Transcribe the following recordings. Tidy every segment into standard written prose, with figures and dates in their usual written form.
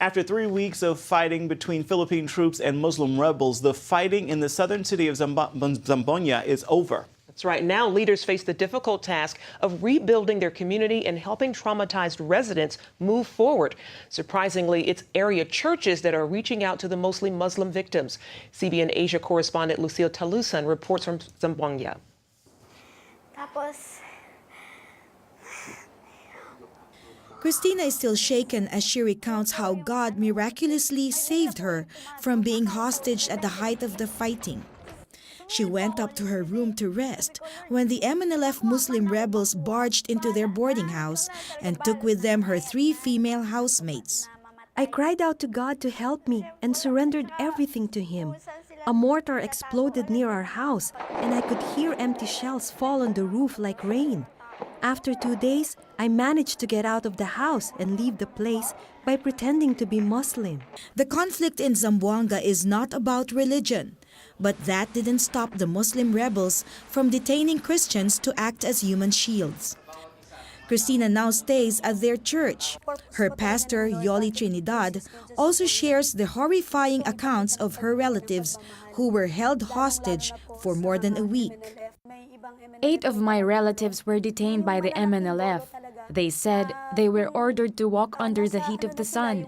After 3 weeks of fighting between Philippine troops and Muslim rebels, the fighting in the southern city of Zamboanga is over. That's right. Now leaders face the difficult task of rebuilding their community and helping traumatized residents move forward. Surprisingly, it's area churches that are reaching out to the mostly Muslim victims. CBN Asia correspondent Lucille Talusan reports from Zamboanga. Christina is still shaken as she recounts how God miraculously saved her from being hostage at the height of the fighting. She went up to her room to rest when the MNLF Muslim rebels barged into their boarding house and took with them her 3 female housemates. I cried out to God to help me and surrendered everything to Him. A mortar exploded near our house and I could hear empty shells fall on the roof like rain. After 2 days, I managed to get out of the house and leave the place by pretending to be Muslim. The conflict in Zamboanga is not about religion, but that didn't stop the Muslim rebels from detaining Christians to act as human shields. Christina now stays at their church. Her pastor, Yoli Trinidad, also shares the horrifying accounts of her relatives who were held hostage for more than a week. 8 of my relatives were detained by the MNLF. They said they were ordered to walk under the heat of the sun,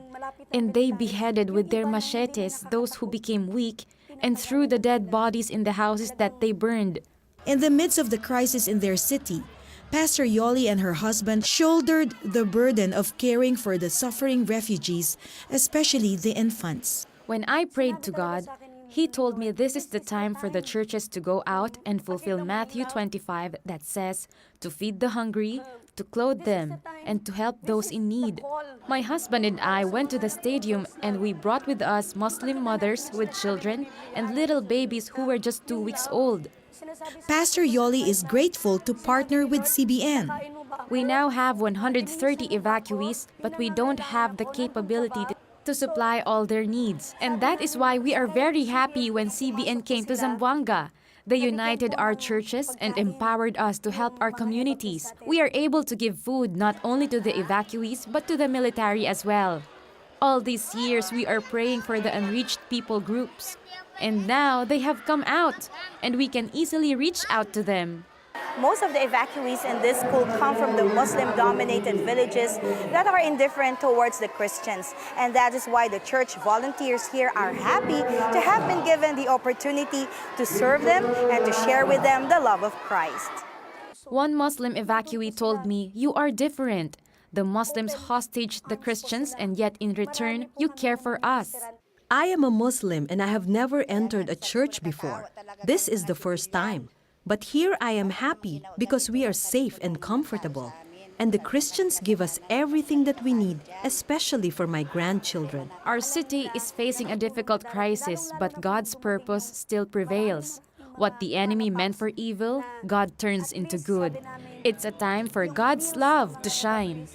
and they beheaded with their machetes those who became weak and threw the dead bodies in the houses that they burned. In the midst of the crisis in their city, Pastor Yoli and her husband shouldered the burden of caring for the suffering refugees, especially the infants. When I prayed to God, He told me this is the time for the churches to go out and fulfill Matthew 25 that says, to feed the hungry, to clothe them, and to help those in need. My husband and I went to the stadium and we brought with us Muslim mothers with children and little babies who were just 2 weeks old. Pastor Yoli is grateful to partner with CBN. We now have 130 evacuees, but we don't have the capability to supply all their needs. And that is why we are very happy when CBN came to Zamboanga. They united our churches and empowered us to help our communities. We are able to give food not only to the evacuees, but to the military as well. All these years, we are praying for the unreached people groups. And now they have come out, and we can easily reach out to them. Most of the evacuees in this school come from the Muslim-dominated villages that are indifferent towards the Christians. And that is why the church volunteers here are happy to have been given the opportunity to serve them and to share with them the love of Christ. One Muslim evacuee told me, "You are different. The Muslims hostage the Christians, and yet in return, you care for us." I am a Muslim and I have never entered a church before. This is the first time. But here I am happy because we are safe and comfortable. And the Christians give us everything that we need, especially for my grandchildren. Our city is facing a difficult crisis, but God's purpose still prevails. What the enemy meant for evil, God turns into good. It's a time for God's love to shine.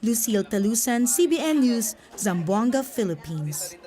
Lucille Talusan, CBN News, Zamboanga, Philippines.